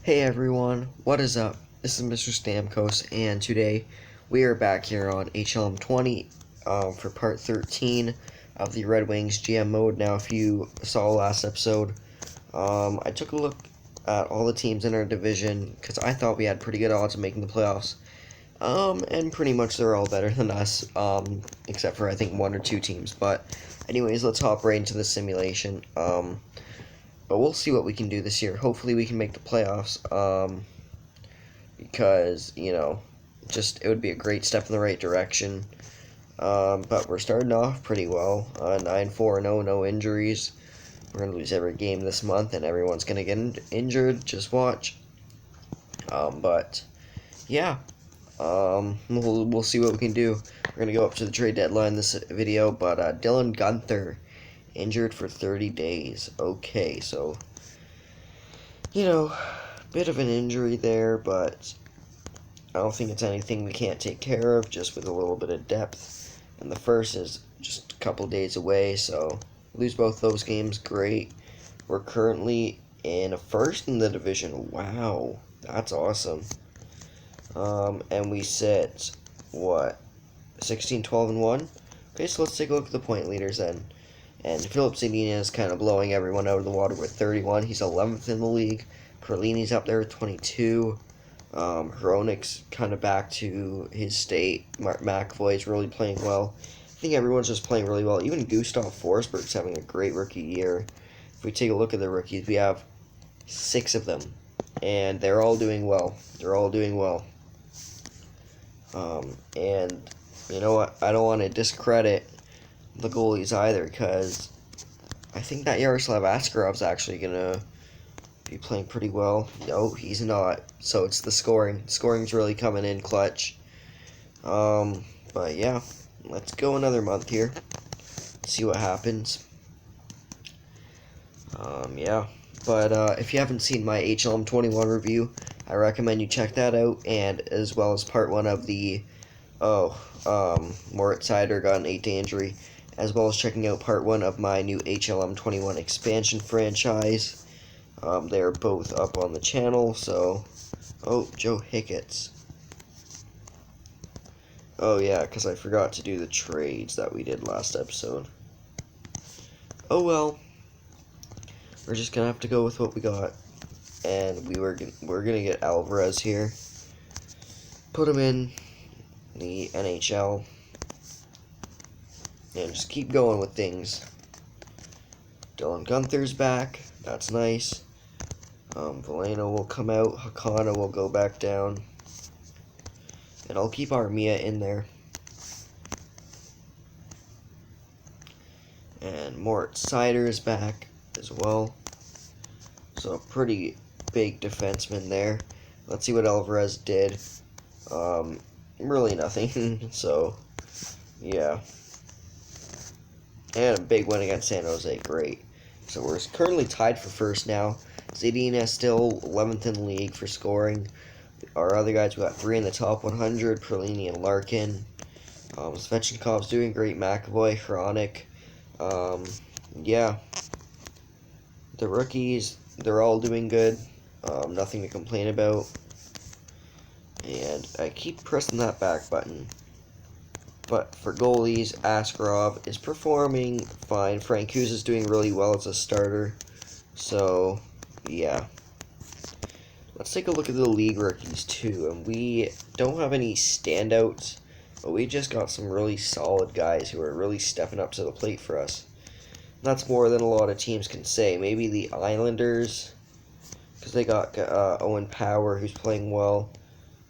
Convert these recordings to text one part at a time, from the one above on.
Hey everyone, what is up? This is Mr. Stamkos, and today we are back here on HLM 20 for part 13 of the Red Wings GM mode. Now, if you saw last episode, I took a look at all the teams in our division because I thought we had pretty good odds of making the playoffs. And pretty much they're all better than us, except for I think one or two teams. But anyways, let's hop right into the simulation. But we'll see what we can do this year. Hopefully we can make the playoffs, because, it would be a great step in the right direction. But we're starting off pretty well. 9-4-0, no injuries. We're going to lose every game this month, and everyone's going to get injured. Just watch. But, yeah. We'll see what we can do. We're going to go up to the trade deadline this video, but Dylan Guenther injured for 30 days. Okay, so, bit of an injury there, but I don't think it's anything we can't take care of, just with a little bit of depth. And the first is just a couple days away, so lose both those games, great. We're currently in a first in the division. Wow, that's awesome. And we sit, 16, 12, and 1? Okay, so let's take a look at the point leaders then. And Philip Zadina is kind of blowing everyone out of the water with 31. He's 11th in the league. Perlini's up there with 22. Hronik's kind of back to his state. McAvoy's really playing well. I think everyone's just playing really well. Even Gustav Forsberg's having a great rookie year. If we take a look at the rookies, we have 6 of them. And they're all doing well. And you know what? I don't want to discredit the goalies either, because I think that Yaroslav Askarov's actually going to be playing pretty well. No, he's not. So it's the scoring. Scoring's really coming in clutch. But yeah, let's go another month here. See what happens. Yeah. But if you haven't seen my HLM 21 review, I recommend you check that out, and as well as part 1 of the Moritz Seider got an 8-day injury, as well as checking out part 1 of my new HLM 21 expansion franchise. They are both up on the channel, so... Oh, Joe Hicketts. Oh yeah, because I forgot to do the trades that we did last episode. Oh well. We're just gonna have to go with what we got. And we're gonna get Alvarez here. Put him in the NHL. And just keep going with things. Dylan Guenther's back. That's nice. Veleno will come out. Hakana will go back down. And I'll keep Armia in there. And Moritz Seider is back as well. So a pretty big defenseman there. Let's see what Alvarez did. Really nothing. So, yeah. And a big win against San Jose. Great. So we're currently tied for first now. Zadina still 11th in the league for scoring. Our other guys, we got 3 in the top 100. Perlini and Larkin. Svechnikov's doing great. McAvoy, Hronik. Yeah. The rookies, they're all doing good. Nothing to complain about. And I keep pressing that back button. But for goalies, Askarov is performing fine. Francouz is doing really well as a starter. So, yeah. Let's take a look at the league rookies, too. And we don't have any standouts, but we just got some really solid guys who are really stepping up to the plate for us. That's more than a lot of teams can say. Maybe the Islanders, because they got Owen Power, who's playing well.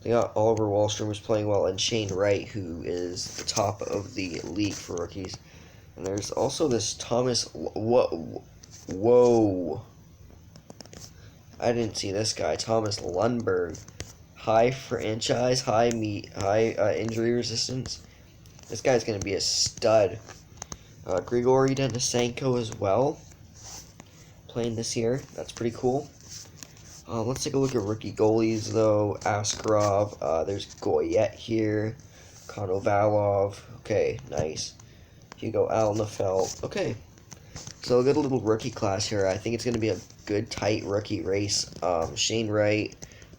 They got Oliver Wahlstrom, who's playing well, and Shane Wright, who is the top of the league for rookies. And there's also this Thomas... Whoa. I didn't see this guy. Thomas Lundberg. High franchise, high injury resistance. This guy's going to be a stud. Grigory Denisenko as well, playing this year. That's pretty cool. Let's take a look at rookie goalies, though. Askarov, there's Goyette here. Konovalov. Okay, nice. Hugo Alnefeld. Okay. So we'll get a little rookie class here. I think it's going to be a good tight rookie race. Shane Wright,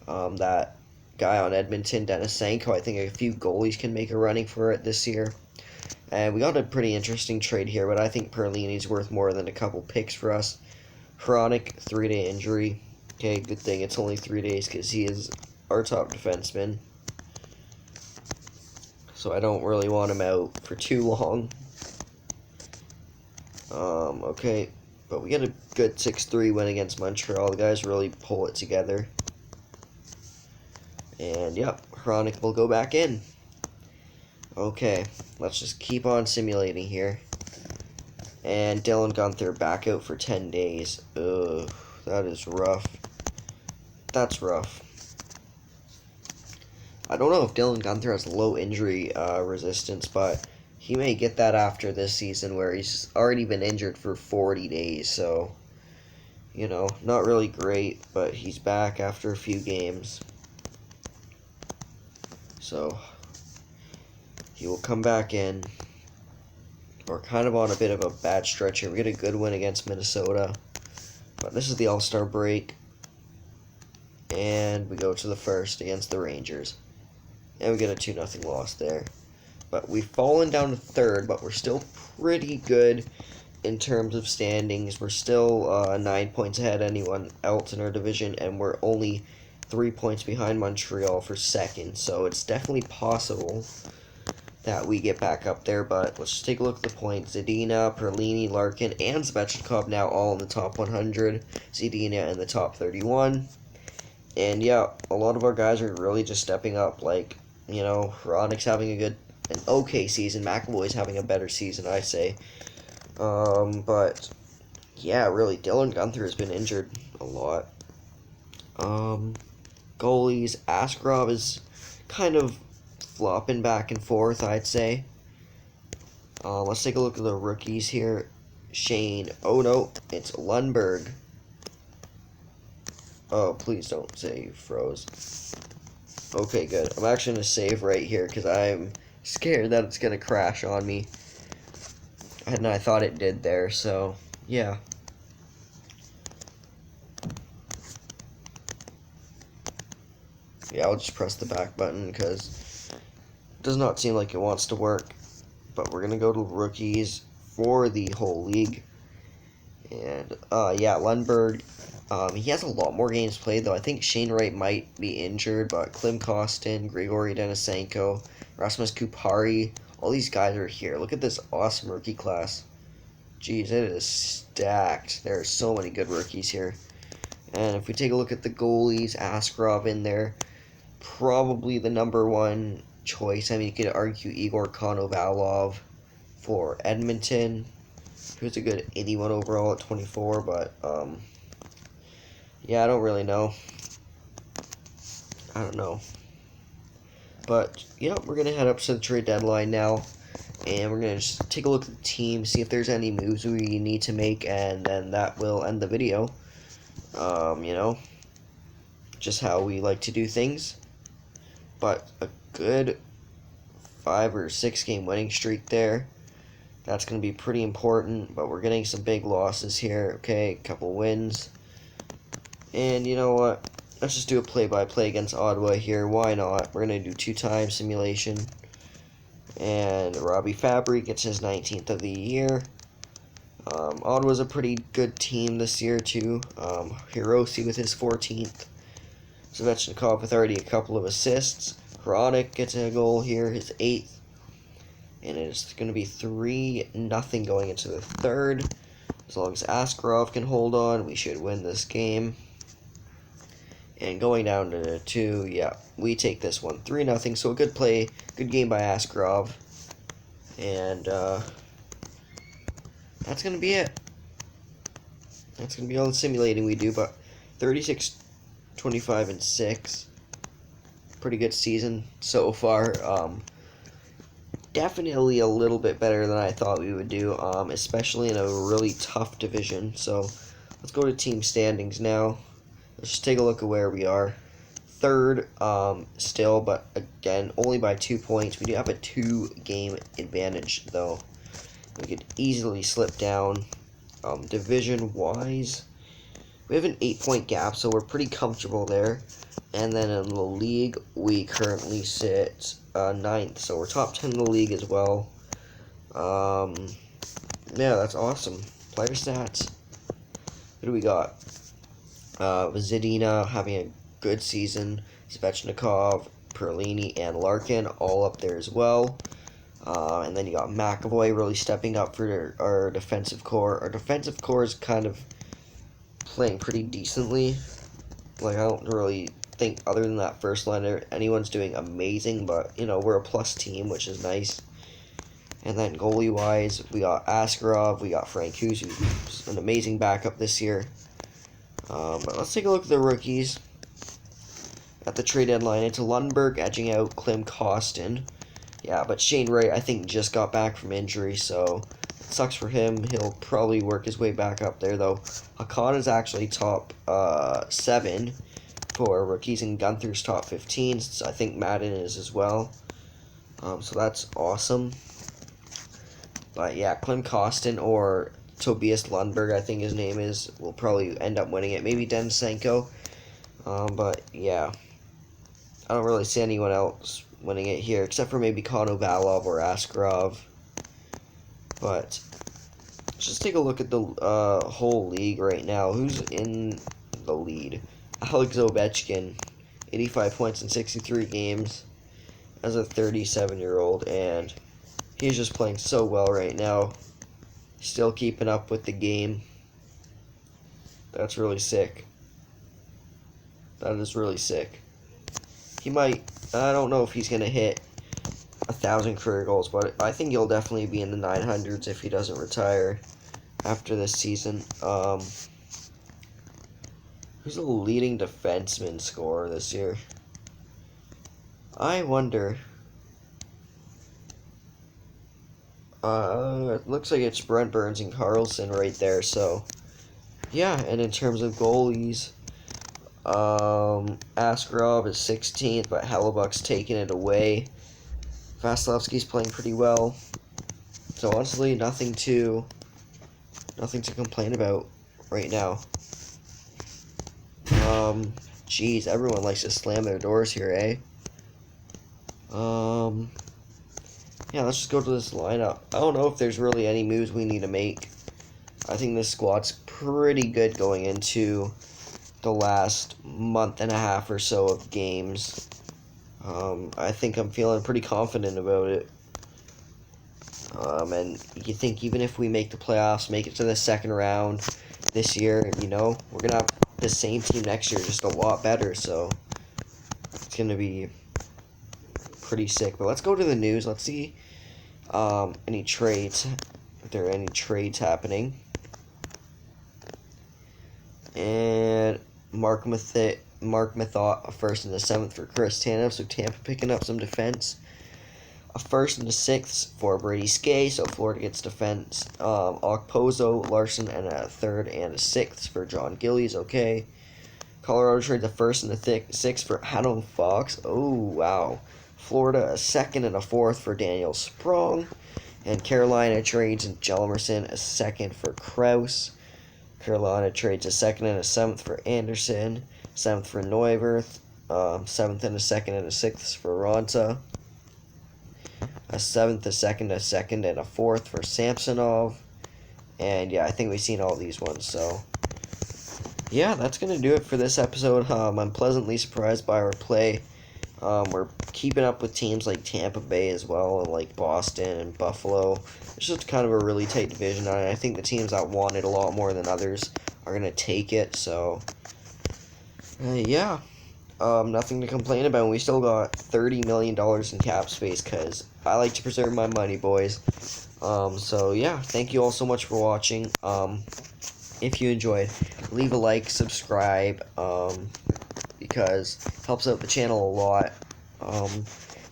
that guy on Edmonton, Denisenko. I think a few goalies can make a running for it this year. And we got a pretty interesting trade here, but I think Perlini's worth more than a couple picks for us. Chronic, 3-day injury. Okay, good thing it's only 3 days because he is our top defenseman. So I don't really want him out for too long. Okay, but we get a good 6-3 win against Montreal. The guys really pull it together. And yep, Chronic will go back in. Okay, let's just keep on simulating here. And Dylan Gunther back out for 10 days. Ugh, that is rough. That's rough. I don't know if Dylan Gunther has low injury resistance, but he may get that after this season where he's already been injured for 40 days. So, you know, not really great, but he's back after a few games. So, he will come back in. We're kind of on a bit of a bad stretch here. We get a good win against Minnesota. But this is the All-Star break. And we go to the first against the Rangers. And we get a 2-0 loss there. But we've fallen down to third, but we're still pretty good in terms of standings. We're still 9 points ahead of anyone else in our division, and we're only 3 points behind Montreal for second. So it's definitely possible that we get back up there, but let's just take a look at the points. Zadina, Perlini, Larkin, and Svechnikov now all in the top 100. Zadina in the top 31. And yeah, a lot of our guys are really just stepping up. Like, you know, Hronik's having an okay season. McAvoy's having a better season, I say. But yeah, really, Dylan Gunther has been injured a lot. Goalies, Askarov is kind of flopping back and forth, I'd say. Let's take a look at the rookies here. Shane. Oh no, it's Lundberg. Oh, please don't say you froze. Okay, good. I'm actually going to save right here because I'm scared that it's going to crash on me. And I thought it did there, so yeah. Yeah, I'll just press the back button because it does not seem like it wants to work. But we're going to go to rookies for the whole league. And, yeah, Lundberg, he has a lot more games played, though. I think Shane Wright might be injured, but Klim Kostin, Grigory Denisenko, Rasmus Kupari, all these guys are here. Look at this awesome rookie class. Jeez, it is stacked. There are so many good rookies here. And if we take a look at the goalies, Askarov in there, probably the #1 choice. I mean, you could argue Igor Konovalov for Edmonton. He was a good 81 overall at 24, but, yeah, I don't really know. I don't know. But, yeah, we're going to head up to the trade deadline now, and we're going to just take a look at the team, see if there's any moves we need to make, and then that will end the video. You know, just how we like to do things. But a good 5 or 6 game winning streak there. That's going to be pretty important, but we're getting some big losses here. Okay, a couple wins. And you know what? Let's just do a play-by-play against Ottawa here. Why not? We're going to do 2-time simulation. And Robbie Fabry gets his 19th of the year. Ottawa's a pretty good team this year, too. Hiroshi with his 14th. Svechnikov with already a couple of assists. Hronik gets a goal here, his 8th. And it's going to be 3-0 going into the third. As long as Askarov can hold on, we should win this game. And going down to 2, yeah, we take this one. 3-0, so a good play, good game by Askarov. And that's going to be it. That's going to be all the simulating we do, but 36, 25, and 6. Pretty good season so far. Definitely a little bit better than I thought we would do, especially in a really tough division. So let's go to team standings now. Let's just take a look at where we are. Third, still, but again, only by 2 points. We do have a 2-game advantage, though. We could easily slip down. Division-wise, We have an 8-point gap, so we're pretty comfortable there. And then in the league, we currently sit 9th, so we're top 10 in the league as well. Yeah, that's awesome. Player stats. Who do we got? Zadina having a good season. Svechnikov, Perlini, and Larkin all up there as well. And then you got McAvoy really stepping up for our defensive core. Our defensive core is kind of playing pretty decently. Like, I don't really think, other than that first liner, anyone's doing amazing, but, you know, we're a plus team, which is nice. And then goalie-wise, we got Askarov, we got Frank Hughes, who's an amazing backup this year. But let's take a look at the rookies. At the trade deadline, it's Lundberg edging out Klim Kostin. Yeah, but Shane Wright, I think, just got back from injury, so it sucks for him. He'll probably work his way back up there, though. Hakan is actually top 7 for rookies, and Gunther's top 15, so I think Madden is as well. So that's awesome. But yeah, Klim Kostin or Tobias Lundberg, I think his name is, will probably end up winning it. Maybe Denisenko. But yeah, I don't really see anyone else winning it here, except for maybe Konovalov or Askarov. But let's just take a look at the whole league right now. Who's in the lead? Alex Ovechkin, 85 points in 63 games as a 37-year-old, and he's just playing so well right now. Still keeping up with the game. That's really sick. That is really sick. He might, I don't know if he's going to hit 1,000 career goals, but I think he'll definitely be in the 900s if he doesn't retire after this season. Who's the leading defenseman scorer this year? I wonder. It looks like it's Brent Burns and Carlson right there, so yeah. And in terms of goalies, Askarov is 16th, but Hellebuck's taking it away. Vasilevsky's playing pretty well, so honestly, nothing to complain about right now. Geez, everyone likes to slam their doors here, eh? Yeah, let's just go to this lineup. I don't know if there's really any moves we need to make. I think this squad's pretty good going into the last month and a half or so of games. I think I'm feeling pretty confident about it. And you think even if we make the playoffs, make it to the second round this year, you know, we're going to have the same team next year, just a lot better, so it's going to be pretty sick. But let's go to the news. Let's see any trades, if there are any trades happening. And Mark Methot, a first and a 7th for Chris Tanev, so Tampa picking up some defense. A first and a 6th for Brady Skay, so Florida gets defense. Okposo, Larson, and a 3rd and a 6th for John Gillies, okay. Colorado trades a first and a 6th for Adam Fox. Oh, wow. Florida a 2nd and a 4th for Daniel Sprong. And Carolina trades Jelmerson a 2nd for Krause. Carolina trades a 2nd and a 7th for Anderson. 7th for Neuwirth. 7th and a 2nd and a 6th for Ronta. A 7th, a 2nd, a 2nd, and a 4th for Samsonov. And yeah, I think we've seen all these ones, so yeah, that's going to do it for this episode. I'm pleasantly surprised by our play. We're keeping up with teams like Tampa Bay as well, and like Boston and Buffalo. It's just kind of a really tight division, and I think the teams that want it a lot more than others are going to take it, so yeah. Nothing to complain about. We still got $30 million in cap space, because I like to preserve my money, boys. So yeah, thank you all so much for watching. If you enjoyed, leave a like, subscribe, because it helps out the channel a lot.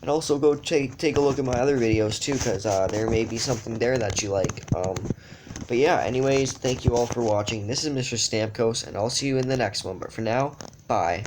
And also go take a look at my other videos too, because there may be something there that you like. But yeah, anyways, thank you all for watching. This is Mr. Stamkos, and I'll see you in the next one. But for now, bye.